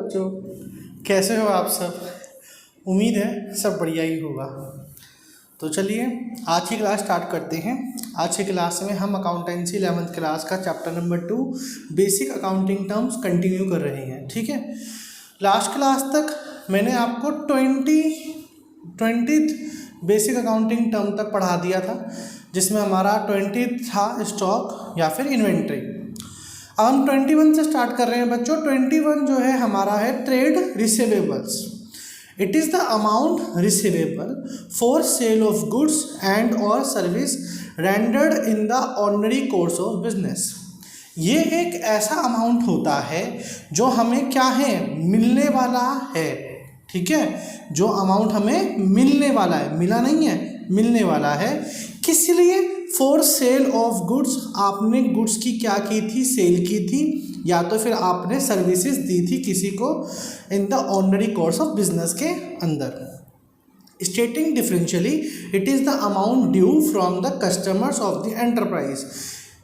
बच्चों, कैसे हो आप सब। उम्मीद है सब बढ़िया ही होगा। तो चलिए आज की क्लास स्टार्ट करते हैं। आज की क्लास में हम अकाउंटेंसी 11th क्लास का chapter number 2 basic accounting terms continue कर रहे हैं। ठीक है, लास्ट क्लास तक मैंने आपको 20th बेसिक अकाउंटिंग टर्म तक पढ़ा दिया था, जिसमें हमारा 20 था स्टॉक या फिर इन्वेंट्री। अब हम 21 से स्टार्ट कर रहे हैं बच्चों। 21 जो है हमारा है trade receivables. It is the amount receivable for sale of goods and और service rendered in the ordinary course of business. ये एक ऐसा अमाउंट होता है जो हमें क्या है, मिलने वाला है। ठीक है, जो अमाउंट हमें मिलने वाला है, मिला नहीं है, मिलने वाला है। किस लिए? फॉर सेल ऑफ गुड्स, आपने गुड्स की क्या की थी, सेल की थी, या तो फिर आपने सर्विसेज दी थी किसी को इन the ordinary course of business के अंदर। स्टेटिंग differentially, it is the amount due from the customers of the enterprise.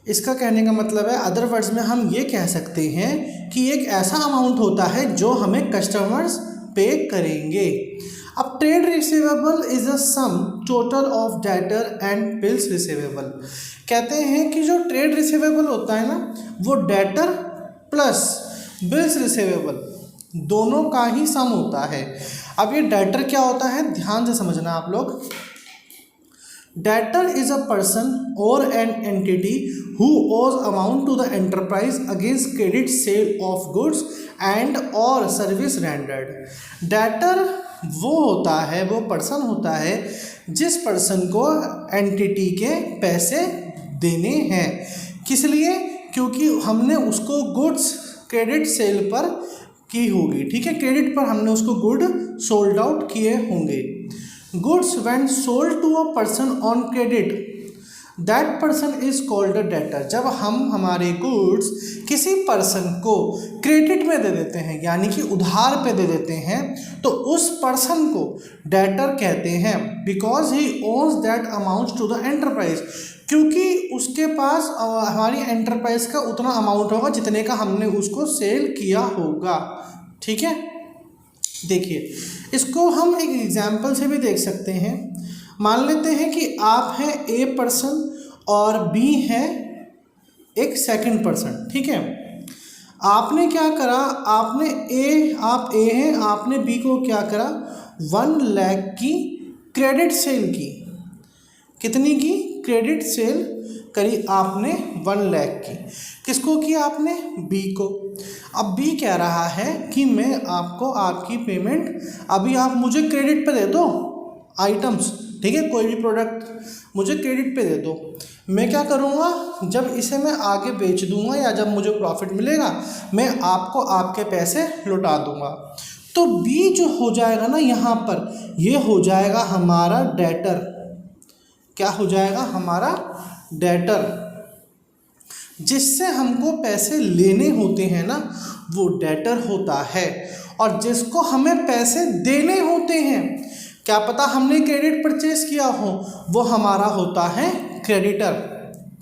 इसका कहने का मतलब है, अदर वर्ड्स में हम ये कह सकते हैं कि एक ऐसा अमाउंट होता है जो हमें कस्टमर्स पे करेंगे। अब trade receivable is a sum total of debtor and bills receivable. कहते हैं कि जो ट्रेड रिसीवेबल होता है ना, वो डेटर प्लस बिल्स रिसीवेबल दोनों का ही सम होता है। अब ये डेटर क्या होता है, ध्यान से समझना आप लोग। Debtor is a person or an entity who owes amount to the enterprise against credit sale of goods and or service rendered. Debtor वो होता है, वो पर्सन होता है जिस पर्सन को एंटिटी के पैसे देने हैं। किस लिए? क्योंकि हमने उसको गुड्स क्रेडिट सेल पर की होगी। ठीक है, क्रेडिट पर हमने उसको गुड सोल्ड आउट किए होंगे। Goods when sold to a person on credit, that person is called a debtor। जब हम हमारे गुड्स किसी पर्सन को क्रेडिट में दे देते हैं, यानी कि उधार पे दे देते हैं, तो उस पर्सन को डेटर कहते हैं। Because he owns that amount to the enterprise, क्योंकि उसके पास हमारी एंटरप्राइज का उतना अमाउंट होगा जितने का हमने उसको सेल किया होगा। ठीक है, देखिए इसको हम एक एग्जाम्पल से भी देख सकते हैं। मान लेते हैं कि आप हैं ए पर्सन और बी है एक सेकंड पर्सन। ठीक है, आपने क्या करा, आप ए हैं, आपने बी को क्या करा, 1 लाख की क्रेडिट सेल की। कितनी की? क्रेडिट सेल करी आपने 1 लाख की। किसको की आपने? बी को। अब बी कह रहा है कि मैं आपको आपकी पेमेंट अभी आप मुझे क्रेडिट पे दे दो आइटम्स। ठीक है, कोई भी प्रोडक्ट मुझे क्रेडिट पे दे दो। मैं क्या करूँगा, जब इसे मैं आगे बेच दूंगा या जब मुझे प्रॉफिट मिलेगा, मैं आपको आपके पैसे लौटा दूंगा। तो बी जो हो जाएगा ना यहाँ पर, ये हो जाएगा हमारा डेटर। क्या हो जाएगा? हमारा डेटर। जिससे हमको पैसे लेने होते हैं ना, वो डेटर होता है। और जिसको हमें पैसे देने होते हैं, क्या पता हमने क्रेडिट परचेज किया हो, वो हमारा होता है क्रेडिटर।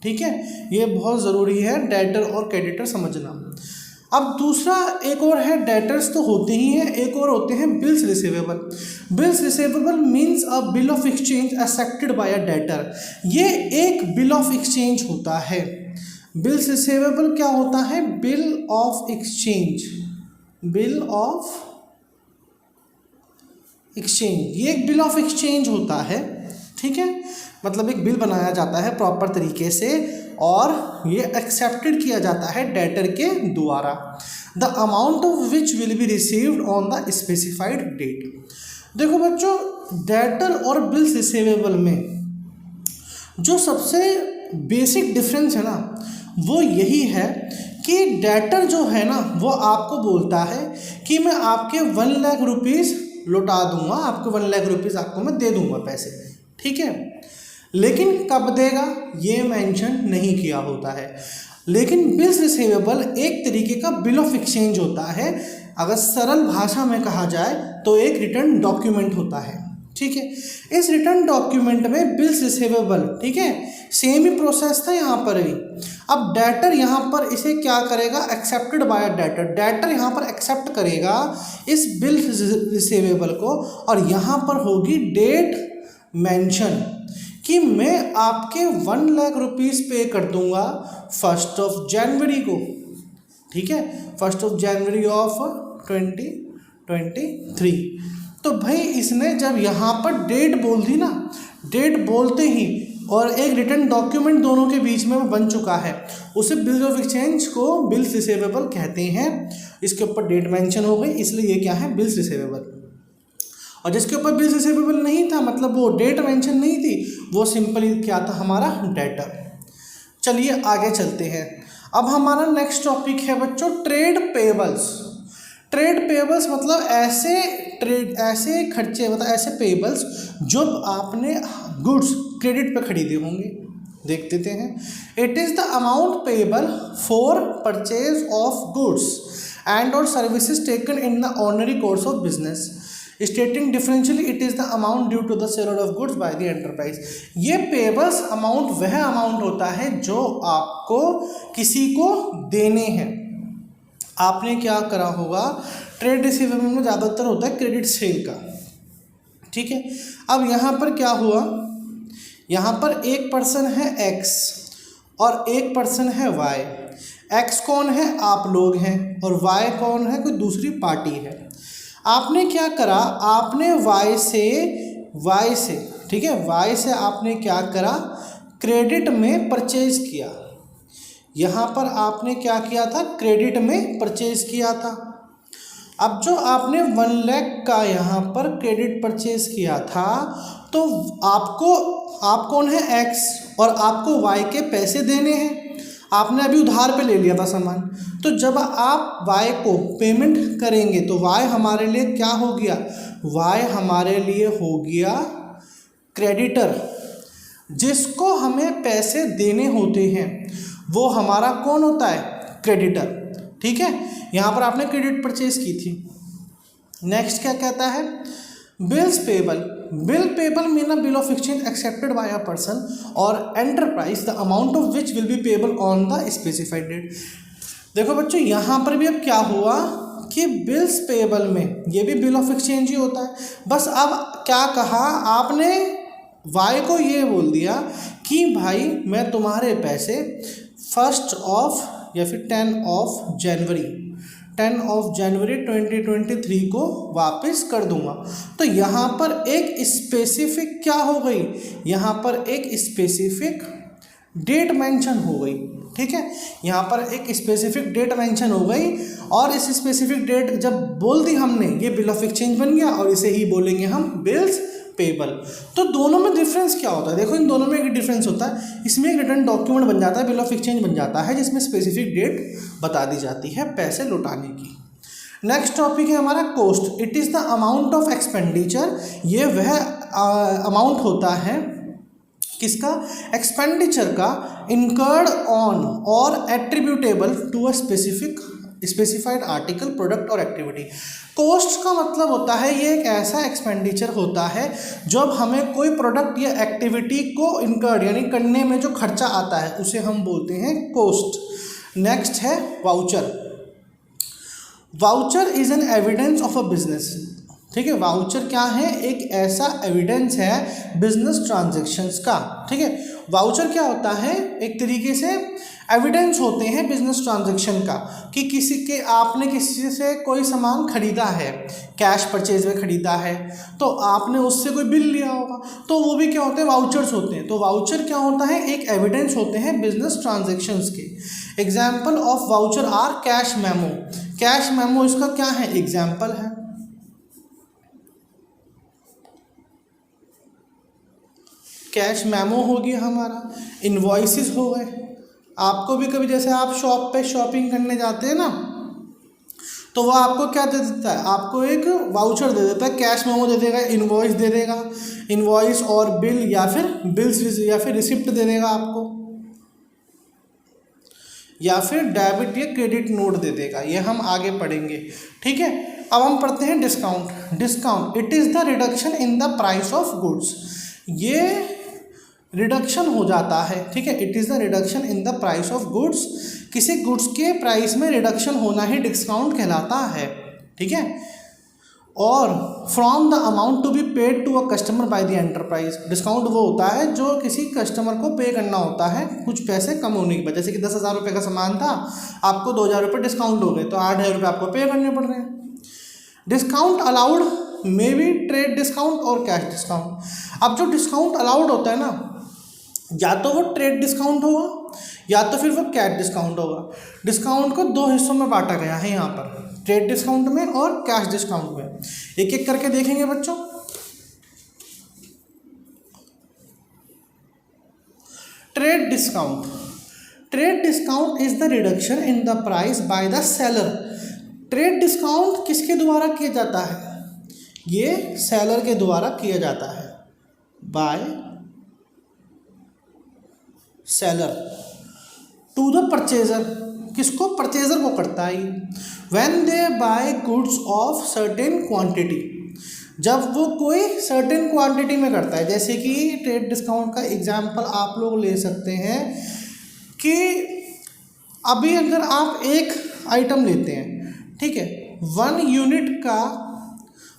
ठीक है, ये बहुत ज़रूरी है डेटर और क्रेडिटर समझना। अब दूसरा एक और है, डेटर्स तो होते ही हैं, एक और होते हैं bills receivable. Bills receivable means a bill of exchange accepted by a debtor. ये एक बिल ऑफ एक्सचेंज होता है। बिल्स रिसीवेबल क्या होता है? Bill of exchange. Bill of exchange, ये एक बिल ऑफ एक्सचेंज होता है। ठीक है, मतलब एक बिल बनाया जाता है प्रॉपर तरीके से और ये एक्सेप्टेड किया जाता है डेटर के द्वारा। The amount of which will be received on the specified date. देखो बच्चों, डेटर और बिल्स रिसीवेबल में जो सबसे बेसिक डिफरेंस है ना, वो यही है कि डेटर जो है ना, वो आपको बोलता है कि मैं आपके 1 लाख रुपीज़ लौटा दूंगा, आपको 1 लाख रुपीज़ आपको मैं दे दूंगा पैसे। ठीक है, लेकिन कब देगा ये मेंशन नहीं किया होता है। लेकिन बिल्स रिसीवेबल एक तरीके का बिल ऑफ एक्सचेंज होता है। अगर सरल भाषा में कहा जाए तो एक रिटर्न डॉक्यूमेंट होता है। ठीक है। इस रिटर्न डॉक्यूमेंट में बिल्स रिसीवेबल, ठीक है, सेम ही प्रोसेस था यहाँ पर भी। अब डेटर यहाँ पर इसे क्या करेगा, एक्सेप्टेड बाय डेटर, डेटर यहाँ पर एक्सेप्ट करेगा इस बिल रिसीवेबल को, और यहाँ पर होगी डेट मेंशन कि मैं आपके 1 लाख रुपीज़ पे कर दूंगा 1 जनवरी को, ठीक है, 1 जनवरी ऑफ 2023। तो भाई इसने जब यहाँ पर डेट बोल दी ना, डेट बोलते ही और एक रिटर्न डॉक्यूमेंट दोनों के बीच में बन चुका है, उसे बिल ऑफ एक्सचेंज को बिल्स रिसीवेबल कहते हैं। इसके ऊपर डेट मेंशन हो गई, इसलिए ये क्या है, बिल्स रिसीवेबल। और जिसके ऊपर बिल्स रिसीवेबल नहीं था, मतलब वो डेट मेंशन नहीं थी, वो सिंपली क्या था, हमारा डेटर। चलिए आगे चलते हैं। अब हमारा नेक्स्ट टॉपिक है बच्चों ट्रेड पेबल्स। ट्रेड पेबल्स मतलब ऐसे खर्चे, मतलब ऐसे पेबल्स जो आपने गुड्स क्रेडिट पे खरीदे होंगे। देख देते हैं। It is the amount payable for purchase of goods and और services taken in the ordinary course of business, stating differentially it is the amount due to the seller of goods by the enterprise. ये payables amount वह amount होता है जो आपको किसी को देने हैं। आपने क्या करा होगा, ट्रेड रिसीवेबल में ज़्यादातर होता है क्रेडिट सेल का, ठीक है। अब यहाँ पर क्या हुआ, यहाँ पर एक पर्सन है एक्स और एक पर्सन है वाई। एक्स कौन है, आप लोग हैं, और वाई कौन है, कोई दूसरी पार्टी है। आपने क्या करा, आपने वाई से ठीक है, वाई से आपने क्या करा, क्रेडिट में परचेज किया। यहाँ पर आपने क्या किया था, क्रेडिट में परचेज किया था। अब जो आपने 1 लाख का यहाँ पर क्रेडिट परचेज किया था, तो आप कौन है, एक्स, और आपको वाई के पैसे देने हैं। आपने अभी उधार पे ले लिया था सामान, तो जब आप वाई को पेमेंट करेंगे तो वाई हमारे लिए क्या हो गया, वाई हमारे लिए हो गया क्रेडिटर। जिसको हमें पैसे देने होते हैं वो हमारा कौन होता है, क्रेडिटर, ठीक है। यहाँ पर आपने क्रेडिट परचेज की थी। नेक्स्ट क्या कहता है, bills payable. Bill payable mean a bill of exchange accepted by a person और enterprise the amount of which will be payable on the specified date. देखो बच्चों, यहाँ पर भी अब क्या हुआ कि बिल्स पेबल में ये भी बिल ऑफ एक्सचेंज ही होता है। बस अब क्या कहा आपने, वाई को ये बोल दिया कि भाई मैं तुम्हारे पैसे 1 या फिर 10 जनवरी 2023 को वापस कर दूंगा। तो यहाँ पर एक स्पेसिफिक क्या हो गई, यहाँ पर एक स्पेसिफिक डेट मेंशन हो गई, ठीक है। यहाँ पर एक स्पेसिफिक डेट मेंशन हो गई, और इस स्पेसिफिक डेट जब बोल दी हमने, ये बिल ऑफ एक्सचेंज बन गया, और इसे ही बोलेंगे हम बिल्स पेबल। तो दोनों में डिफरेंस क्या होता है, देखो इन दोनों में एक डिफरेंस होता है। इसमें एक रिटर्न डॉक्यूमेंट बन जाता है, बिल ऑफ एक्सचेंज बन जाता है, जिसमें स्पेसिफिक डेट बता दी जाती है पैसे लौटाने की। नेक्स्ट टॉपिक है हमारा cost. It is the amount of expenditure. ये वह अमाउंट होता है किसका, एक्सपेंडिचर का, इनकर्ड ऑन और attributable to a specified article, product और एक्टिविटी। कॉस्ट का मतलब होता है ये एक ऐसा एक्सपेंडिचर होता है जब हमें कोई प्रोडक्ट या एक्टिविटी को इनकर्ड यानी करने में जो खर्चा आता है उसे हम बोलते हैं कॉस्ट। नेक्स्ट है voucher. Voucher is an evidence of a business, ठीक है। वाउचर क्या है, एक ऐसा एविडेंस है बिजनेस ट्रांजैक्शंस का, ठीक है। वाउचर क्या होता है, एक तरीके से एविडेंस होते हैं बिजनेस ट्रांजैक्शन का, कि आपने किसी से कोई सामान खरीदा है, कैश परचेज में खरीदा है, तो आपने उससे कोई बिल लिया होगा, तो वो भी क्या होते हैं, वाउचर्स होते हैं। तो वाउचर क्या होता है, एक एविडेंस होते हैं बिजनेस ट्रांजैक्शंस के। Example of voucher are cash memo. Cash memo इसका क्या है, एग्जाम्पल है। कैश मेमो हो गया हमारा, इनवॉइसेस हो गए। आपको भी कभी जैसे आप शॉप पे शॉपिंग करने जाते हैं ना, तो वो आपको क्या दे देता है, आपको एक वाउचर दे देता है, कैश मेमो दे देगा, इनवॉइस दे देगा, इनवॉइस और बिल या फिर बिल्स या फिर रिसिप्ट दे देगा आपको। या फिर डेबिट या क्रेडिट नोट दे देगा, ये हम आगे पढ़ेंगे। ठीक है, अब हम पढ़ते हैं discount. Discount it is the reduction in the price of goods, ये रिडक्शन हो जाता है। ठीक है, it is the reduction in the price of goods, किसी गुड्स के प्राइस में रिडक्शन होना ही डिस्काउंट कहलाता है। ठीक है, और from the amount to be paid to a customer by the enterprise, discount वो होता है जो किसी कस्टमर को पे करना होता है कुछ पैसे कम होने की वजह, जैसे कि 10,000 रुपये का सामान था, आपको 2,000 रुपये डिस्काउंट हो गए तो 8,000 रुपये आपको पे करने पड़ रहे हैं। Discount allowed may be trade discount और कैश डिस्काउंट। अब जो डिस्काउंट अलाउड होता है ना, या तो वो ट्रेड डिस्काउंट होगा या तो फिर वो कैश डिस्काउंट होगा। डिस्काउंट को दो हिस्सों में बांटा गया है यहाँ पर, ट्रेड डिस्काउंट में और कैश डिस्काउंट में। एक एक करके देखेंगे बच्चों। Trade discount, trade discount is the reduction in the price by the seller. Trade discount किसके द्वारा किया जाता है? ये सेलर के द्वारा किया जाता है, by seller to the purchaser, किसको? परचेजर को करता है। When they buy goods of certain quantity, जब वो कोई सर्टेन क्वांटिटी में करता है। जैसे कि ट्रेड डिस्काउंट का एग्जांपल आप लोग ले सकते हैं कि अभी अगर आप एक आइटम लेते हैं, ठीक है, 1 यूनिट का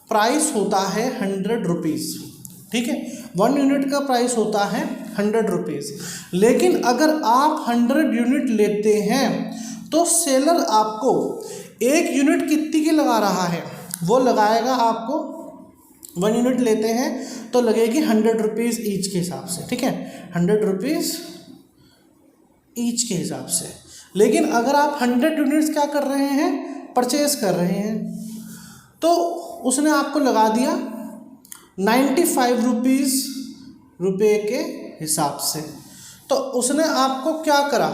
प्राइस होता है 100 रुपीज़। ठीक है, 1 यूनिट का प्राइस होता है 100 रुपीज़, लेकिन अगर आप 100 यूनिट लेते हैं तो सेलर आपको 1 यूनिट कितनी की लगा रहा है? वो लगाएगा आपको, 1 यूनिट लेते हैं तो लगेगी 100 रुपीज़ ईच के हिसाब से। ठीक है, 100 रुपीज़ ईच के हिसाब से। लेकिन अगर आप 100 यूनिट्स क्या कर रहे हैं? परचेज कर रहे हैं, तो उसने आपको लगा दिया 95 रुपये के हिसाब से। तो उसने आपको क्या करा?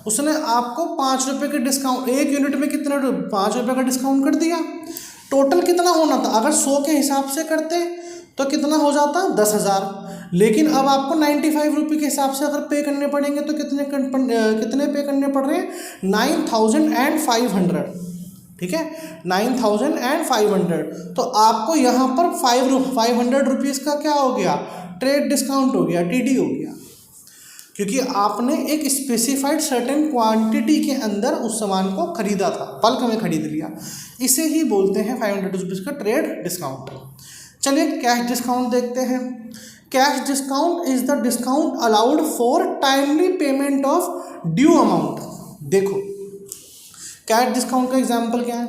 उसने आपको 5 रुपये के डिस्काउंट, 1 यूनिट में कितना 5 रुपये का डिस्काउंट कर दिया। टोटल कितना होना था? अगर 100 के हिसाब से करते तो कितना हो जाता? 10,000। लेकिन अब आपको 95 रुपये के हिसाब से अगर पे करने पड़ेंगे तो कितने पे करने पड़ रहे हैं? 9,500। ठीक है, 9,500। तो आपको यहाँ पर 500 रुपीज़ का क्या हो गया? ट्रेड डिस्काउंट हो गया, TD हो गया, क्योंकि आपने एक स्पेसिफाइड सर्टेन क्वांटिटी के अंदर उस सामान को खरीदा था, बल्क में खरीद लिया। इसे ही बोलते हैं 500 रुपीज़ का ट्रेड डिस्काउंट। चलिए कैश डिस्काउंट देखते हैं। Cash discount is the discount allowed for timely payment of due amount. देखो कैश डिस्काउंट का एग्जाम्पल क्या है,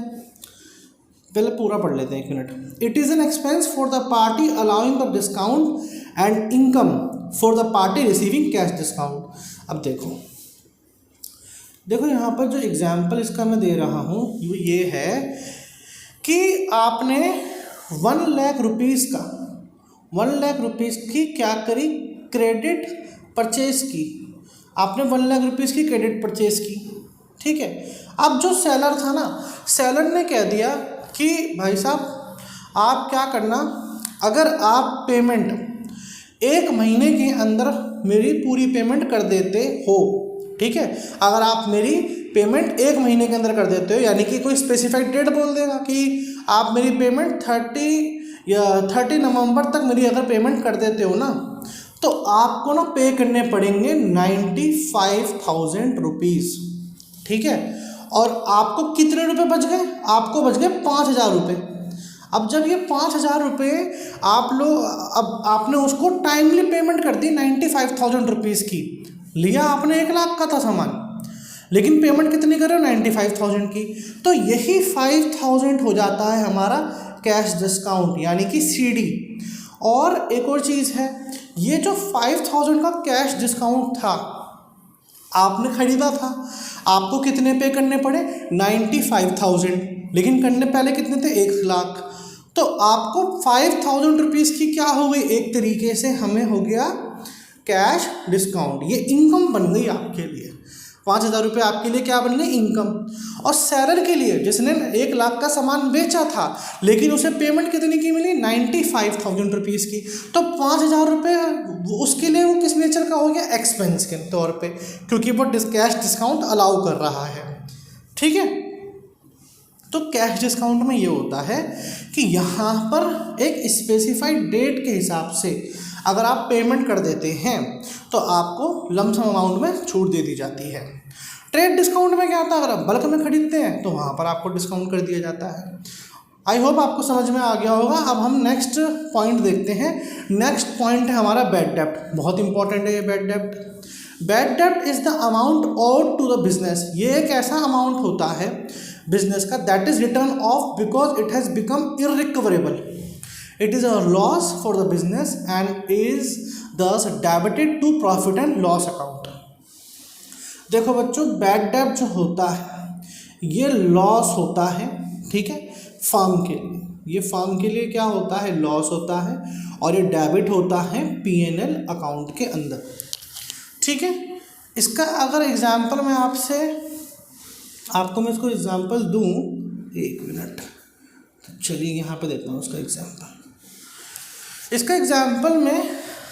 पहले पूरा पढ़ लेते हैं 1 minute. It is an expense for the party allowing the discount and income for the party receiving cash discount. अब देखो यहाँ पर जो एग्जाम्पल इसका मैं दे रहा हूँ वो ये है कि आपने 1 लाख रुपीज़ का 1 लाख रुपीज़ की क्या करी? क्रेडिट परचेज की। आपने 1 लाख रुपीज़ की क्रेडिट परचेज की। ठीक है, अब जो सेलर था ना, सेलर ने कह दिया कि भाई साहब आप क्या करना, अगर आप पेमेंट 1 महीने के अंदर मेरी पूरी पेमेंट कर देते हो, ठीक है, अगर आप मेरी पेमेंट 1 महीने के अंदर कर देते हो, यानी कि कोई स्पेसिफाइड डेट बोल देगा कि आप मेरी पेमेंट 30 नवंबर तक मेरी अगर पेमेंट कर देते हो ना, तो आपको ना पे करने पड़ेंगे 95,000 रुपीज़। ठीक है, और आपको कितने रुपए बच गए? आपको बच गए 5,000 रुपये। अब जब ये 5,000 रुपये अब आपने उसको टाइमली पेमेंट कर दी 95,000 रुपीज़ की, लिया आपने 1 लाख का था सामान, लेकिन पेमेंट कितनी कर रहे हो? 95,000 की। तो यही 5,000 हो जाता है हमारा कैश डिस्काउंट, यानी कि CD। और एक और चीज़ है, ये जो 5,000 का कैश डिस्काउंट था, आपने खरीदा था, आपको कितने पे करने पड़े? 95,000, लेकिन करने पहले कितने थे? 1 लाख। तो आपको 5,000 रुपीज़ की क्या हो गई? एक तरीके से हमें हो गया कैश डिस्काउंट, ये इनकम बन गई आपके लिए। 5,000 रुपये आपके लिए क्या बन गए, इनकम। और सेलर के लिए, जिसने 1 लाख का सामान बेचा था लेकिन उसे पेमेंट कितनी की मिली, 95,000 रुपीज़ की, तो 5,000 रुपये उसके लिए वो किस नेचर का हो गया, एक्सपेंस के तौर पे, क्योंकि वो कैश डिस्काउंट अलाउ कर रहा है। ठीक है, तो कैश डिस्काउंट में ये होता है कि यहाँ पर एक स्पेसिफाइड डेट के हिसाब से अगर आप पेमेंट कर देते हैं तो आपको लमसम अमाउंट में छूट दे दी जाती है। ट्रेड डिस्काउंट में क्या होता है, अगर आप बल्क में खरीदते हैं तो वहाँ पर आपको डिस्काउंट कर दिया जाता है। आई होप आपको समझ में आ गया होगा। अब हम नेक्स्ट पॉइंट देखते हैं। नेक्स्ट पॉइंट है हमारा बैड डेब्ट। बहुत इंपॉर्टेंट है ये बैड डेब्ट। बैड डेब्ट is the amount odd to the business. ये एक ऐसा अमाउंट होता है बिजनेस का that is return of because it has become irrecoverable. It is a loss for the business and is दस debited to profit and loss account. देखो बच्चों, bad डेब्ट जो होता है ये लॉस होता है, ठीक है, फर्म के लिए। ये फर्म के लिए क्या होता है, लॉस होता है, और ये डेबिट होता है P&L अकाउंट के अंदर। ठीक है, इसका अगर एग्जांपल मैं आपको मैं इसको एग्जांपल दूं, 1 मिनट, तो चलिए यहाँ पे देता हूँ उसका एग्जांपल। इसका एग्जांपल में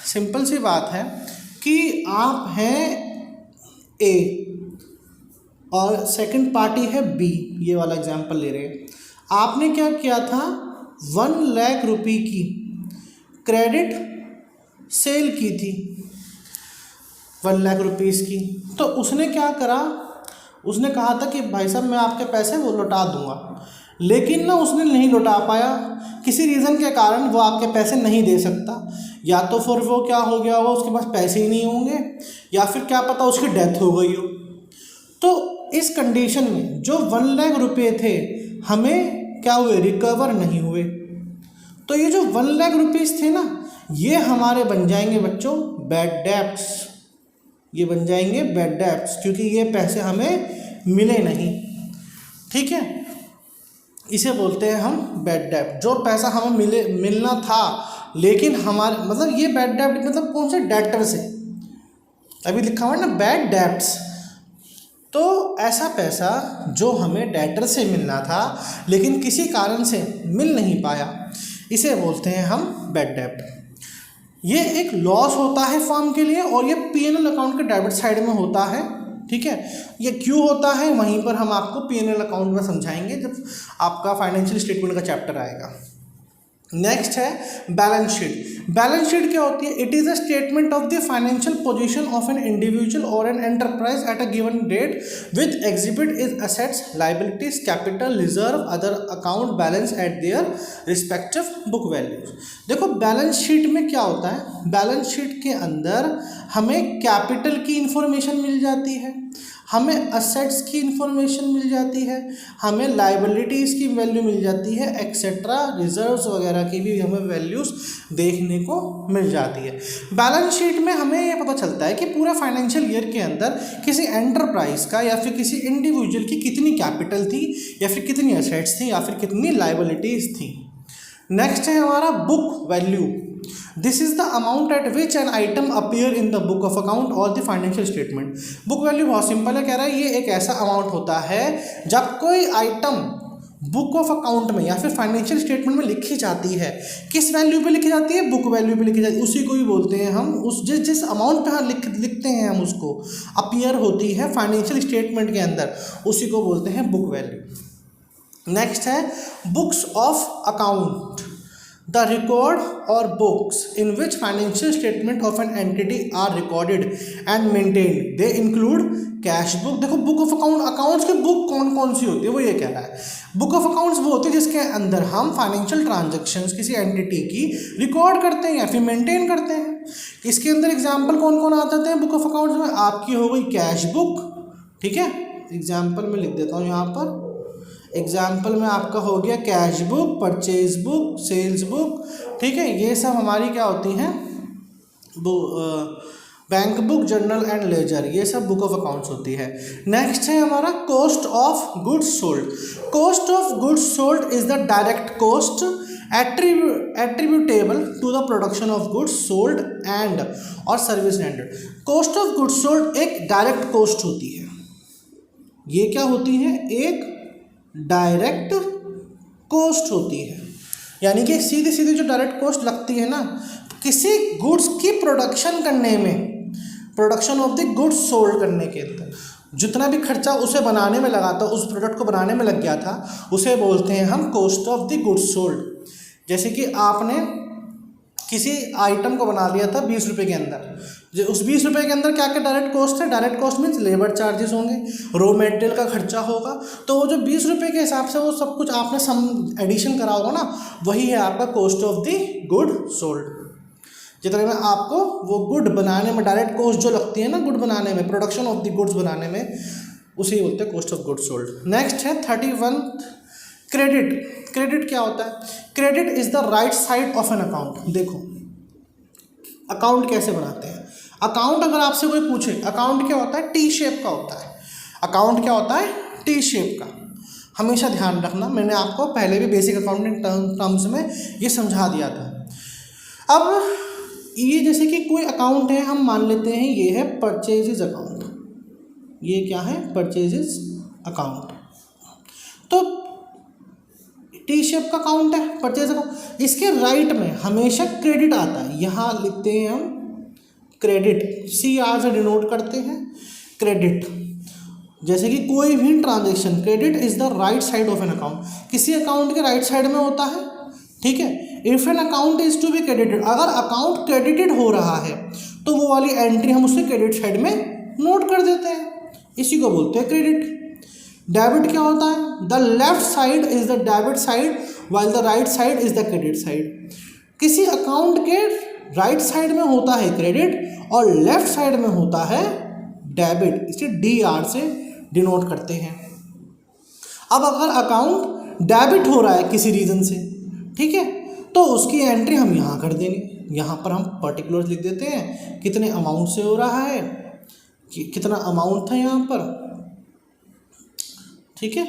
सिंपल सी बात है कि आप हैं A और सेकंड पार्टी है B, ये वाला एग्जांपल ले रहे हैं। आपने क्या किया था, 1 लाख रुपये की क्रेडिट सेल की थी, 1 लाख रुपीज़ की। तो उसने क्या करा, उसने कहा था कि भाई साहब मैं आपके पैसे वो लौटा दूंगा, लेकिन ना उसने नहीं लौटा पाया। किसी रीज़न के कारण वो आपके पैसे नहीं दे सकता, या तो फिर वो क्या हो गया हो, उसके पास पैसे ही नहीं होंगे, या फिर क्या पता उसकी डेथ हो गई हो। तो इस कंडीशन में जो 1 लाख रुपये थे हमें क्या हुए, रिकवर नहीं हुए। तो ये जो 1 लाख रुपीज़ थे ना, ये हमारे बन जाएंगे बच्चों बैड डेब्ट्स। ये बन जाएंगे बैड डेब्ट्स क्योंकि ये पैसे हमें मिले नहीं। ठीक है, इसे बोलते हैं हम बैड डेब्ट। जो पैसा हमें मिलना था लेकिन हमारे, मतलब ये बैड डेब्ट मतलब कौन से, डेटर से, अभी लिखा हुआ है ना बैड डेब्ट्स। तो ऐसा पैसा जो हमें डेटर से मिलना था लेकिन किसी कारण से मिल नहीं पाया, इसे बोलते हैं हम बैड डेब्ट। ये एक लॉस होता है फर्म के लिए और ये P&L अकाउंट के डेबिट साइड में होता है। ठीक है, ये क्यों होता है वहीं पर हम आपको P&L अकाउंट में समझाएंगे जब आपका फाइनेंशियल स्टेटमेंट का चैप्टर आएगा। नेक्स्ट है बैलेंस शीट। बैलेंस शीट क्या होती है, it is a statement of the financial position of an individual और an enterprise at a given date with exhibit is assets, liabilities, capital, reserve, other account balance at their respective book values. देखो balance sheet में क्या होता है, balance sheet के अंदर हमें capital की इंफॉर्मेशन मिल जाती है, हमें असेट्स की इंफॉर्मेशन मिल जाती है, हमें लाइबिलिटीज़ की वैल्यू मिल जाती है, एक्सेट्रा, रिजर्व्स वगैरह की भी हमें वैल्यूज़ देखने को मिल जाती है। बैलेंस शीट में हमें ये पता चलता है कि पूरे फाइनेंशियल ईयर के अंदर किसी एंटरप्राइज का या फिर किसी इंडिविजुअल की कितनी कैपिटल थी, या फिर कितनी असेट्स थी, या फिर कितनी लाइबिलिटीज़ थी। नेक्स्ट है हमारा book value. This is the amount at which an item appear in the book of account और the financial statement. Book value बहुत सिंपल है, कह रहा है ये एक ऐसा अमाउंट होता है जब कोई आइटम बुक ऑफ अकाउंट में या फिर फाइनेंशियल स्टेटमेंट में लिखी जाती है। किस वैल्यू पे लिखी जाती है, बुक वैल्यू पे लिखी जाती है। उसी को ही बोलते हैं हम, उस जिस अमाउंट पे हम लिखते हैं हम उसको अपीयर होती है फाइनेंशियल स्टेटमेंट के अंदर, उसी को बोलते हैं बुक वैल्यू। नेक्स्ट है books of account. The record or books in which financial statement of an entity are recorded and maintained. They include cash book। देखो बुक ऑफ अकाउंट्स की बुक कौन कौन सी होती है, वो ये कह रहा है। बुक ऑफ अकाउंट्स वो होती है जिसके अंदर हम फाइनेंशियल ट्रांजैक्शंस किसी एंटिटी की रिकॉर्ड करते हैं या फिर मेंटेन करते हैं। इसके अंदर एग्जाम्पल कौन कौन आ जाते हैं बुक ऑफ अकाउंट्स में, आपकी हो गई कैश बुक। ठीक है, एग्जाम्पल में लिख देता हूँ यहाँ पर। एग्जाम्पल में आपका हो गया cash book, purchase book, sales book. ठीक है, ये सब हमारी क्या होती हैं, bank book, journal and ledger, ये सब बुक ऑफ अकाउंट्स होती है। नेक्स्ट है हमारा cost of goods sold. Cost of goods sold is the direct cost attributable to the production of goods sold and और service rendered. Cost of goods sold एक direct cost होती है। ये क्या होती है, एक डायरेक्ट कॉस्ट होती है, यानी कि सीधी सीधी जो डायरेक्ट कॉस्ट लगती है ना किसी गुड्स की प्रोडक्शन करने में, production of the goods sold करने के अंदर जितना भी खर्चा उसे बनाने में लगा था, उस प्रोडक्ट को बनाने में लग गया था, उसे बोलते हैं हम cost of the goods sold. जैसे कि आपने किसी आइटम को बना लिया था 20 रुपये के अंदर, जो उस 20 रुपये के अंदर क्या क्या डायरेक्ट कॉस्ट है, direct cost means labour charges होंगे, रॉ मटेरियल का खर्चा होगा, तो वो जो 20 रुपये के हिसाब से वो सब कुछ आपने सम एडिशन करा होगा ना, वही है आपका cost of the good sold. जितने में आपको वो गुड बनाने में डायरेक्ट कॉस्ट जो लगती है ना गुड बनाने में, प्रोडक्शन ऑफ द गुड्स बनाने में, उसे बोलते हैं cost of good sold. Next है 31 क्रेडिट। क्रेडिट क्या होता है, credit is the right side of an account. देखो अकाउंट कैसे बनाते हैं, अकाउंट अगर आपसे कोई पूछे अकाउंट क्या होता है, टी शेप का होता है। अकाउंट क्या होता है, टी शेप का। हमेशा ध्यान रखना, मैंने आपको पहले भी बेसिक अकाउंटिंग टर्म्स में ये समझा दिया था। अब ये जैसे कि कोई अकाउंट है, हम मान लेते हैं ये है परचेजेज अकाउंट, ये क्या है, परचेजेज अकाउंट। तो टी शेप का अकाउंट है, परचेज अकाउंट। इसके राइट में हमेशा क्रेडिट आता है, यहाँ लिखते हैं हम क्रेडिट, CR से डिनोट करते हैं क्रेडिट। जैसे कि कोई भी transaction, credit is the right side of an account, किसी अकाउंट के राइट साइड में होता है, ठीक है। If an account is to be credited, अगर अकाउंट क्रेडिटेड हो रहा है तो वो वाली एंट्री हम उससे क्रेडिट साइड में नोट कर देते हैं, इसी को बोलते हैं क्रेडिट। डेबिट क्या होता है, the left side is the debit side while the right side is the credit side. किसी अकाउंट के राइट साइड में होता है क्रेडिट और लेफ्ट साइड में होता है डेबिट, इसे DR से डिनोट करते हैं। अब अगर अकाउंट डेबिट हो रहा है किसी रीज़न से, ठीक है, तो उसकी एंट्री हम यहाँ कर देंगे, यहाँ पर हम पर्टिकुलर लिख देते हैं कितने अमाउंट से हो रहा है, कितना अमाउंट था यहाँ पर, ठीक है,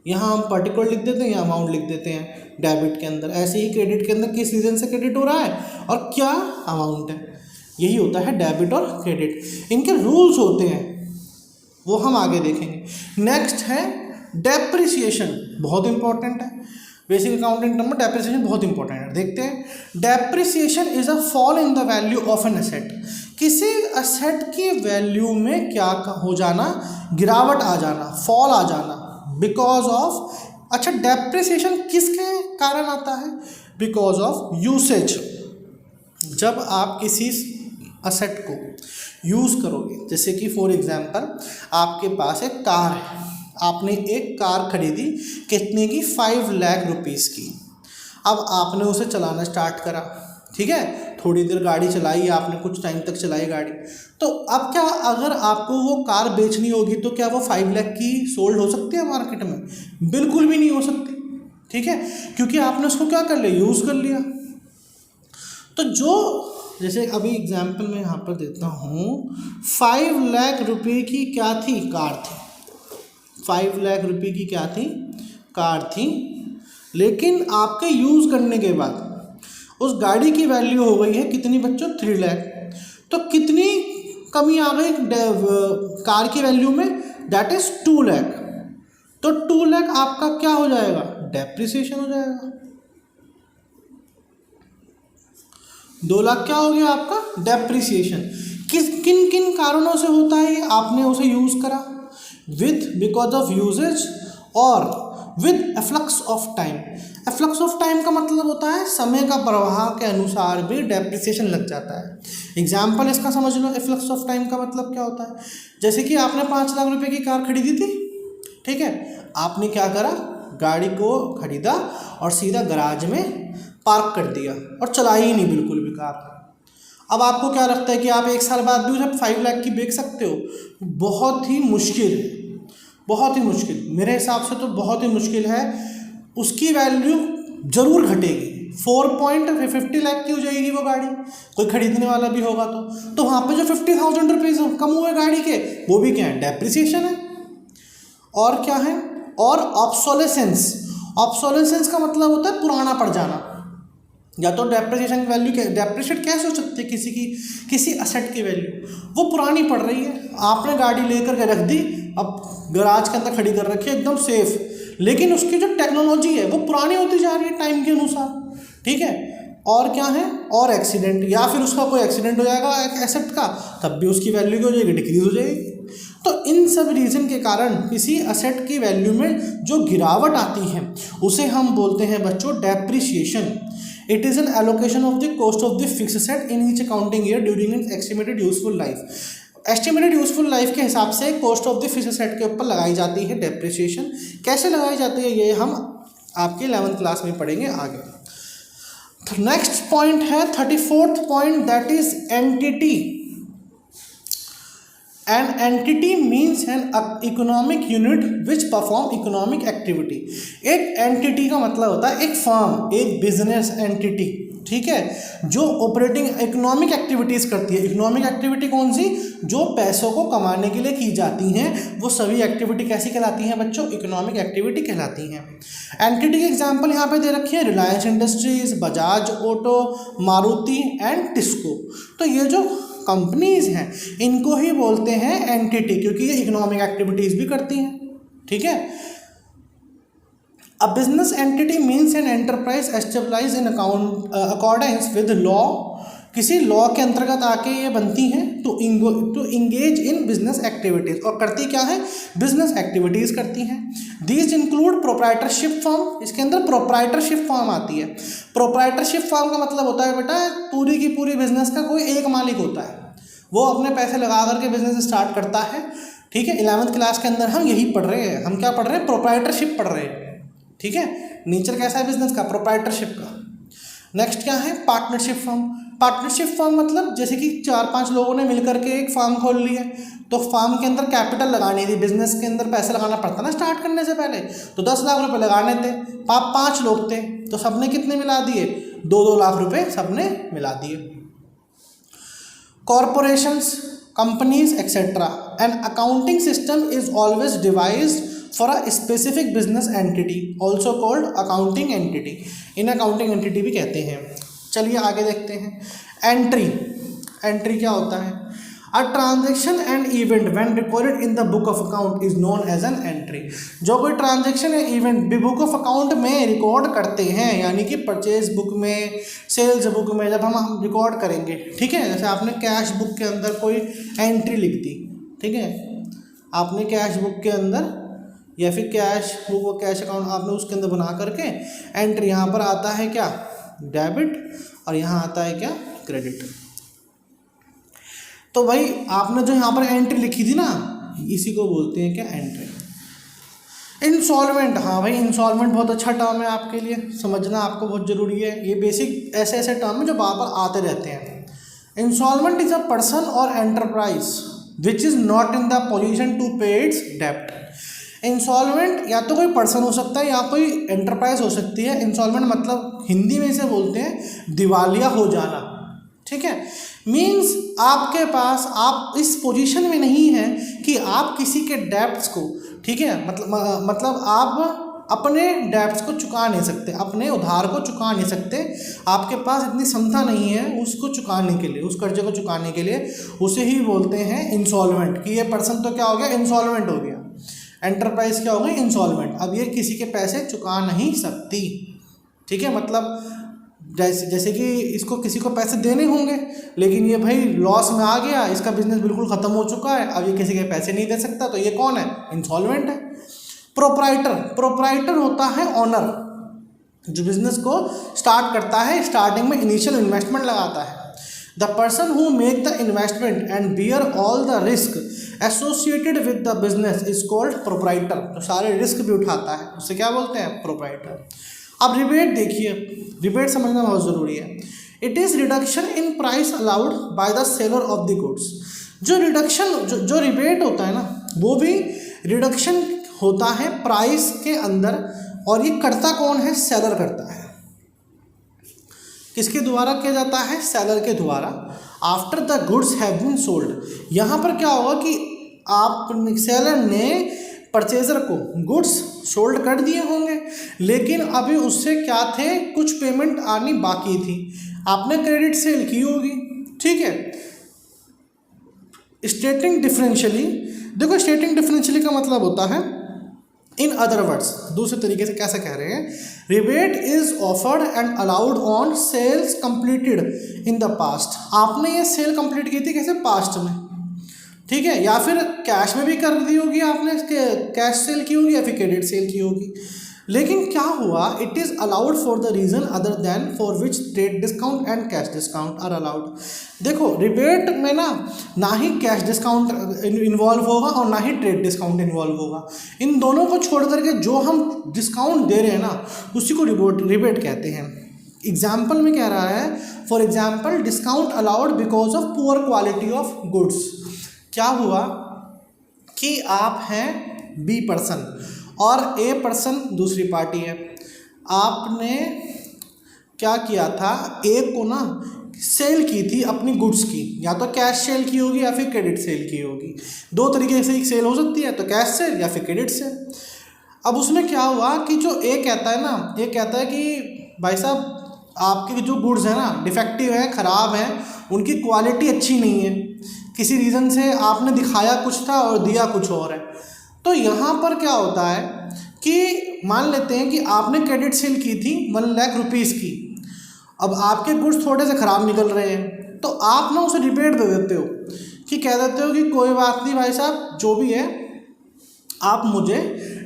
यहाँ हम पर्टिकुलर लिख देते हैं, यहाँ अमाउंट लिख देते हैं डेबिट के अंदर। ऐसे ही क्रेडिट के अंदर किस रीज़न से क्रेडिट हो रहा है और क्या अमाउंट है, यही होता है डेबिट और क्रेडिट। इनके रूल्स होते हैं वो हम आगे देखेंगे। नेक्स्ट है डेप्रिसिएशन, बहुत इंपॉर्टेंट है, बेसिक अकाउंटिंग टर्म में डेप्रिसिएशन बहुत इंपॉर्टेंट है। देखते हैं, depreciation is a fall in the value of an asset. किसी एसेट की वैल्यू में क्या हो जाना, गिरावट आ जाना, फॉल आ जाना, बिकॉज ऑफ, अच्छा डेप्रिसिएशन किसके कारण आता है, बिकॉज ऑफ यूसेज। जब आप किसी एसेट को यूज़ करोगे, जैसे कि फॉर एग्जांपल आपके पास एक कार है, आपने एक कार खरीदी कितने की, 5 लाख रुपीज़ की। अब आपने उसे चलाना स्टार्ट करा, ठीक है, थोड़ी देर गाड़ी चलाई आपने, कुछ टाइम तक चलाई गाड़ी, तो अब क्या, अगर आपको वो कार बेचनी होगी तो क्या वो 5 लाख की सोल्ड हो सकती है मार्केट में, बिल्कुल भी नहीं हो सकती, ठीक है, क्योंकि आपने उसको क्या कर लिया, यूज़ कर लिया। तो जो जैसे अभी एग्जाम्पल मैं यहाँ पर देता हूँ, 5 लाख रुपए की क्या थी, कार थी, 5 लाख रुपए की क्या थी, कार थी, लेकिन आपके यूज़ करने के बाद उस गाड़ी की वैल्यू हो गई है कितनी बच्चों, 3 लाख। तो कितनी कमी आ गई कार की वैल्यू में, दैट इज़ 2 लाख। तो 2 लाख आपका क्या हो जाएगा, डेप्रिसिएशन हो जाएगा। 2 लाख क्या हो गया आपका, डेप्रिसिएशन। किन किन कारणों से होता है ये, आपने उसे यूज़ करा, विथ बिकॉज ऑफ यूजेज और with efflux of time. Efflux of time का मतलब होता है समय का प्रवाह के अनुसार भी डेप्रिसिएशन लग जाता है। एग्जाम्पल इसका समझ लो, एफ्लक्स ऑफ टाइम का मतलब क्या होता है, जैसे कि आपने 5 लाख रुपए की कार खरीदी थी, ठीक है, आपने क्या करा, गाड़ी को खरीदा और सीधा गराज में पार्क कर दिया और चलाई ही नहीं बिल्कुल भी कार। अब आपको क्या लगता है कि आप 1 साल बाद भी उसे 5 लाख की बेच सकते हो, बहुत ही मुश्किल है, बहुत ही मुश्किल, मेरे हिसाब से तो बहुत ही मुश्किल है। उसकी वैल्यू ज़रूर घटेगी, 4.50 लाख की हो जाएगी वो गाड़ी, कोई खरीदने वाला भी होगा तो वहाँ पे जो 50,000 रुपीज़ कम हुए गाड़ी के, वो भी क्या है, डेप्रिसिएशन है। और क्या है, और ऑब्सोलेसेंस। ऑब्सोलेसेंस का मतलब होता है पुराना पड़ जाना, या तो डेप्रिसिएशन की वैल्यू, डेप्रिशिएट कैसे हो सकती है किसी एसेट की वैल्यू, वो पुरानी पड़ रही है, आपने गाड़ी लेकर के रख दी अब गराज के अंदर खड़ी कर रखी है एकदम सेफ, लेकिन उसकी जो टेक्नोलॉजी है वो पुरानी होती जा रही है टाइम के अनुसार, ठीक है। और क्या है, और एक्सीडेंट, या फिर उसका कोई एक्सीडेंट हो जाएगा एसेट का, तब भी उसकी वैल्यू क्या हो जाएगी, डिक्रीज हो जाएगी। तो इन सब रीज़न के कारण किसी असेट की वैल्यू में जो गिरावट आती है उसे हम बोलते हैं बच्चों depreciation. It is an allocation of the cost of the fix asset in each accounting year during an estimated useful life. Estimated useful life के हिसाब से cost of the fix asset के ऊपर लगाई जाती है डेप्रिसिएशन। कैसे लगाई जाती है ये हम आपके 11th क्लास में पढ़ेंगे आगे। नेक्स्ट पॉइंट है 34th point, that is entity. An entity means an economic unit which perform economic activity. एक एंटिटी का मतलब होता है एक फर्म, एक बिजनेस एंटिटी, ठीक है, जो ऑपरेटिंग इकोनॉमिक एक्टिविटीज़ करती है। इकोनॉमिक एक्टिविटी कौन सी, जो पैसों को कमाने के लिए की जाती हैं, वो सभी एक्टिविटी कैसी कहलाती हैं बच्चों, इकोनॉमिक एक्टिविटी कहलाती हैं। एंटिटी के एग्जांपल यहाँ पे दे रखी है, Reliance industries, Bajaj auto, Maruti and TISCO. तो ये जो कंपनीज हैं इनको ही बोलते हैं एंटिटी, क्योंकि ये इकोनॉमिक एक्टिविटीज़ भी करती हैं, ठीक है। A business entity means an enterprise established in accordance with law. किसी लॉ के अंतर्गत आके ये बनती हैं to engage in business activities, और करती क्या है, बिजनेस एक्टिविटीज़ करती हैं। दीज इंक्लूड प्रोप्राइटरशिप फर्म, इसके अंदर प्रोप्राइटरशिप फर्म आती है। प्रोप्राइटरशिप फर्म का मतलब होता है बेटा पूरी की पूरी बिजनेस का कोई एक मालिक होता है, वो अपने पैसे लगा करके बिजनेस स्टार्ट करता है, ठीक है। 11th क्लास के अंदर हम यही पढ़ रहे हैं, हम क्या पढ़ रहे हैं, प्रोप्राइटरशिप पढ़ रहे हैं, ठीक है। नेचर कैसा है बिजनेस का, प्रोप्राइटरशिप का। नेक्स्ट क्या है, पार्टनरशिप फर्म। पार्टनरशिप फर्म मतलब जैसे कि 4-5 लोगों ने मिलकर के एक फार्म खोल ली है, तो फार्म के अंदर कैपिटल लगानी थी, बिजनेस के अंदर पैसे लगाना पड़ता ना स्टार्ट करने से पहले, तो 10 लाख रुपए लगाने थे। 5 लोग थे तो सबने कितने मिला दिए, 2-2 लाख रुपए सबने मिला दिए। Corporations, companies etcetera, an accounting system is always devised for a specific business entity also called accounting entity. इन्हें अकाउंटिंग एंटिटी भी कहते हैं। चलिए आगे देखते हैं। एंट्री, एंट्री क्या होता है, a transaction and event when recorded in the book of account is known as an entry. जो कोई ट्रांजेक्शन या इवेंट बुक ऑफ अकाउंट में रिकॉर्ड करते हैं, यानी कि परचेज बुक में, सेल्स बुक में जब हम रिकॉर्ड करेंगे, ठीक है। जैसे आपने कैश बुक के अंदर कोई एंट्री लिख दी, ठीक है, आपने कैश बुक के अंदर या फिर कैश बुक, कैश अकाउंट आपने उसके अंदर बना करके एंट्री, यहाँ पर आता है क्या, डेबिट, और यहाँ आता है क्या, क्रेडिट। तो भाई आपने जो यहाँ पर एंट्री लिखी थी ना, इसी को बोलते हैं क्या, एंट्री। इंसॉल्वेंट, हाँ भाई इंसॉल्वेंट बहुत अच्छा टर्म है आपके लिए, समझना आपको बहुत ज़रूरी है। ये बेसिक ऐसे ऐसे टर्म है जो बार बार आते रहते हैं। इंसॉल्वेंट इज अ पर्सन और enterprise which is not in the position to pay its डेब्ट। इंसॉल्वेंट या तो कोई पर्सन हो सकता है या कोई एंटरप्राइज हो सकती है। इंसॉल्वेंट मतलब हिंदी में इसे बोलते हैं दिवालिया हो जाना, ठीक है। मीन्स आपके पास, आप इस पोजीशन में नहीं हैं कि आप किसी के डेब्ट्स को, ठीक है, मतलब आप अपने डेब्ट्स को चुका नहीं सकते, अपने उधार को चुका नहीं सकते, आपके पास इतनी क्षमता नहीं है उसको चुकाने के लिए, उस कर्जे को चुकाने के लिए, उसे ही बोलते हैं इंसॉल्वेंट। कि ये पर्सन तो क्या हो गया, इंसॉल्वेंट हो गया। एंटरप्राइज क्या हो गई, इंसॉल्वेंट। अब ये किसी के पैसे चुका नहीं सकती, ठीक है। मतलब जैसे कि इसको किसी को पैसे देने होंगे, लेकिन ये भाई लॉस में आ गया, इसका बिजनेस बिल्कुल ख़त्म हो चुका है, अब ये किसी के पैसे नहीं दे सकता, तो ये कौन है, इंसॉल्वेंट है। प्रोप्राइटर, प्रोप्राइटर होता है ऑनर, जो बिजनेस को स्टार्ट करता है, स्टार्टिंग में इनिशियल इन्वेस्टमेंट लगाता है। The person who make the investment and bear all the risk associated with the business is called proprietor. तो सारे रिस्क भी उठाता है, उसे क्या बोलते हैं, प्रोप्राइटर। अब रिबेट देखिए, रिबेट समझना बहुत ज़रूरी है। It is reduction in price allowed by the seller of the goods. जो रिडक्शन, जो रिबेट होता है ना, वो भी रिडक्शन होता है प्राइस के अंदर, और ये करता कौन है, सेलर करता है। किसके द्वारा किया जाता है, सेलर के द्वारा। After the goods have been sold, यहाँ पर क्या होगा कि आप सेलर ने परचेजर को गुड्स सोल्ड कर दिए होंगे, लेकिन अभी उससे क्या थे, कुछ पेमेंट आनी बाकी थी, आपने क्रेडिट सेल की होगी, ठीक है। स्टेटिंग डिफरेंशियली देखो स्टेटिंग डिफरेंशियली का मतलब होता है, इन अदर वर्ड्स, दूसरे तरीके से कैसे कह रहे हैं, rebate is offered and allowed on sales completed in the past. आपने ये सेल कंप्लीट की थी कैसे, पास्ट में, ठीक है, या फिर कैश में भी कर दी होगी आपने, कैश सेल की होगी या फिर क्रेडिट सेल की होगी। लेकिन क्या हुआ, it is allowed for the reason other than for which trade discount and cash discount are allowed. देखो रिबेट में ना ही कैश डिस्काउंट इन्वॉल्व होगा और ना ही ट्रेड डिस्काउंट इन्वॉल्व होगा। इन दोनों को छोड़ करके जो हम डिस्काउंट दे रहे हैं ना, उसी को रिबेट कहते हैं। एग्जाम्पल में कह रहा है, for example discount allowed because of poor quality of goods. क्या हुआ कि आप हैं बी पर्सन और ए पर्सन दूसरी पार्टी है। आपने क्या किया था, ए को ना सेल की थी अपनी गुड्स की, या तो कैश सेल की होगी या फिर क्रेडिट सेल की होगी। दो तरीके से एक सेल हो सकती है, तो कैश सेल या फिर क्रेडिट सेल। अब उसमें क्या हुआ कि जो ए कहता है ना, ये कहता है कि भाई साहब आपके जो गुड्स हैं ना डिफेक्टिव हैं, ख़राब हैं, उनकी क्वालिटी अच्छी नहीं है, किसी रीज़न से आपने दिखाया कुछ था और दिया कुछ और है। तो यहाँ पर क्या होता है कि मान लेते हैं कि आपने क्रेडिट सेल की थी 1 लाख रुपीज़ की, अब आपके गुड्स थोड़े से ख़राब निकल रहे हैं, तो आप ना उसे रिबेट दे देते हो कि कह देते हो कि कोई बात नहीं भाई साहब, जो भी है आप मुझे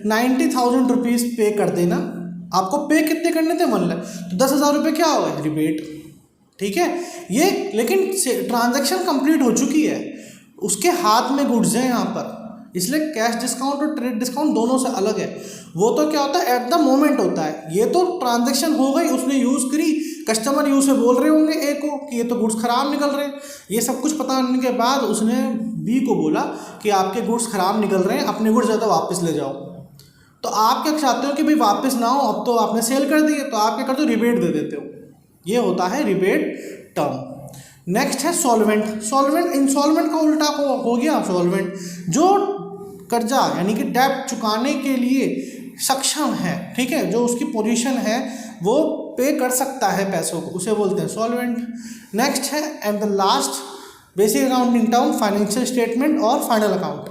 90,000 रुपीज़ पे कर देना। आपको पे कितने करने थे, 1 लाख, तो 10,000 रुपये क्या हो गए, रिबेट, ठीक है। ये लेकिन ट्रांजैक्शन कंप्लीट हो चुकी है, उसके हाथ में गुड्स हैं यहाँ पर, इसलिए कैश डिस्काउंट और ट्रेड डिस्काउंट दोनों से अलग है। वो तो क्या होता है, एट द मोमेंट होता है, ये तो ट्रांजैक्शन हो गई, उसने यूज़ करी, कस्टमर यूज़ से बोल रहे होंगे ए को कि ये तो गुड्स ख़राब निकल रहे हैं। ये सब कुछ पता करने के बाद उसने बी को बोला कि आपके गुड्स ख़राब निकल रहे हैं, अपने गुड्स ज़्यादा वापस ले जाओ। तो आप क्या चाहते हो कि भाई वापस ना हो, अब तो आपने सेल कर दिए, तो आप क्या करते हो, रिबेट दे देते हो। ये होता है रिबेट टर्म। नेक्स्ट है सॉल्वेंट। सॉल्वेंट इंसॉल्वेंट का उल्टा हो गया सॉल्वेंट, जो कर्जा यानी कि डेब्ट चुकाने के लिए सक्षम है, ठीक है, जो उसकी पोजीशन है वो पे कर सकता है पैसों को, उसे बोलते हैं सॉल्वेंट। नेक्स्ट है and the last basic accounting term financial statement और फाइनल अकाउंट।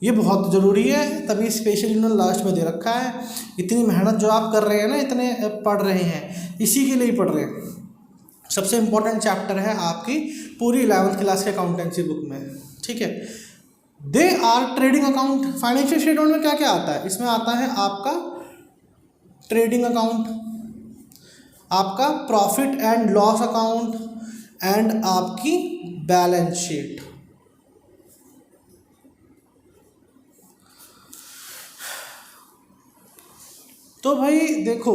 ये बहुत ज़रूरी है, तभी स्पेशली इन्होंने लास्ट में दे रखा है। इतनी मेहनत जो आप कर रहे हैं ना, इतने पढ़ रहे हैं, इसी के लिए ही पढ़ रहे हैं। सबसे इम्पोर्टेंट चैप्टर है आपकी पूरी 11th क्लास के अकाउंटेंसी बुक में, ठीक है। They are trading account. Financial statement में क्या क्या आता है, इसमें आता है आपका ट्रेडिंग अकाउंट, आपका profit and loss account and आपकी बैलेंस शीट। तो भाई देखो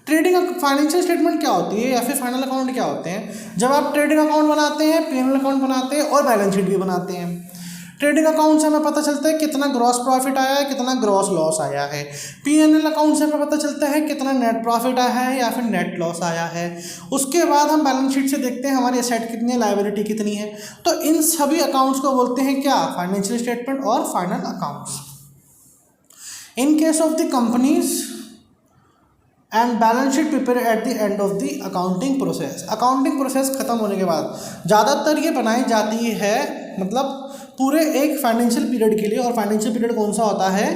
ट्रेडिंग फाइनेंशियल स्टेटमेंट क्या होती है या फिर फाइनल अकाउंट क्या होते हैं। जब आप ट्रेडिंग अकाउंट बनाते हैं, पीएनएल अकाउंट बनाते हैं और बैलेंस शीट भी बनाते हैं। ट्रेडिंग अकाउंट से हमें पता चलता है कितना ग्रॉस प्रॉफिट आया है, कितना ग्रॉस लॉस आया है। पीएनएल अकाउंट से हमें पता चलता है कितना नेट प्रॉफिट आया है या फिर नेट लॉस आया है। उसके बाद हम बैलेंस शीट से देखते हैं हमारी एसेट कितनी है, लायबिलिटी कितनी है। तो इन सभी अकाउंट्स को बोलते हैं क्या, फाइनेंशियल स्टेटमेंट और final accounts. In case of the companies and balance sheet prepare at the end of the accounting process. Accounting process खत्म होने के बाद ज़्यादातर ये बनाई जाती है, मतलब पूरे एक फाइनेंशियल पीरियड के लिए। और फाइनेंशियल पीरियड कौन सा होता है,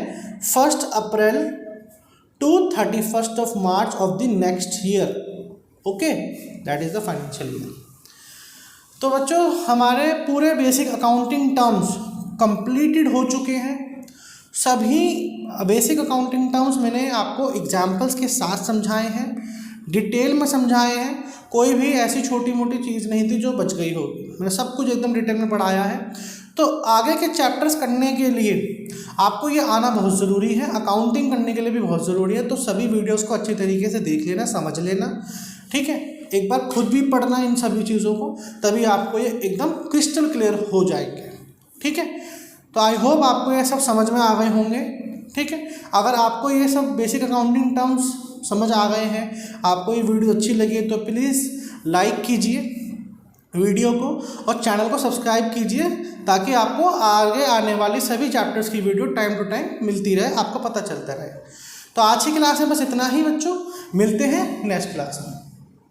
1 April to 31 March of the next year. Okay, that is the financial year. तो बच्चों हमारे पूरे बेसिक अकाउंटिंग टर्म्स कंप्लीटेड हो चुके हैं। सभी बेसिक अकाउंटिंग टर्म्स मैंने आपको एग्जाम्पल्स के साथ समझाए हैं, डिटेल में समझाए हैं। कोई भी ऐसी छोटी मोटी चीज़ नहीं थी जो बच गई होगी, मैंने सब कुछ एकदम डिटेल में पढ़ाया है। तो आगे के चैप्टर्स करने के लिए आपको ये आना बहुत ज़रूरी है, अकाउंटिंग करने के लिए भी बहुत ज़रूरी है। तो सभी वीडियोज़ को अच्छी तरीके से देख लेना, समझ लेना, ठीक है। एक बार खुद भी पढ़ना इन सभी चीज़ों को, तभी आपको ये एकदम क्रिस्टल क्लियर हो जाएंगे, ठीक है। तो आई होप आपको ये सब समझ में आ गए होंगे, ठीक है। अगर आपको ये सब बेसिक अकाउंटिंग टर्म्स समझ आ गए हैं, आपको ये वीडियो अच्छी लगी है, तो प्लीज़ लाइक कीजिए वीडियो को और चैनल को सब्सक्राइब कीजिए, ताकि आपको आगे आने वाली सभी चैप्टर्स की वीडियो टाइम टू टाइम मिलती रहे, आपको पता चलता रहे। तो आज की क्लास में बस इतना ही बच्चों, मिलते हैं नेक्स्ट क्लास में।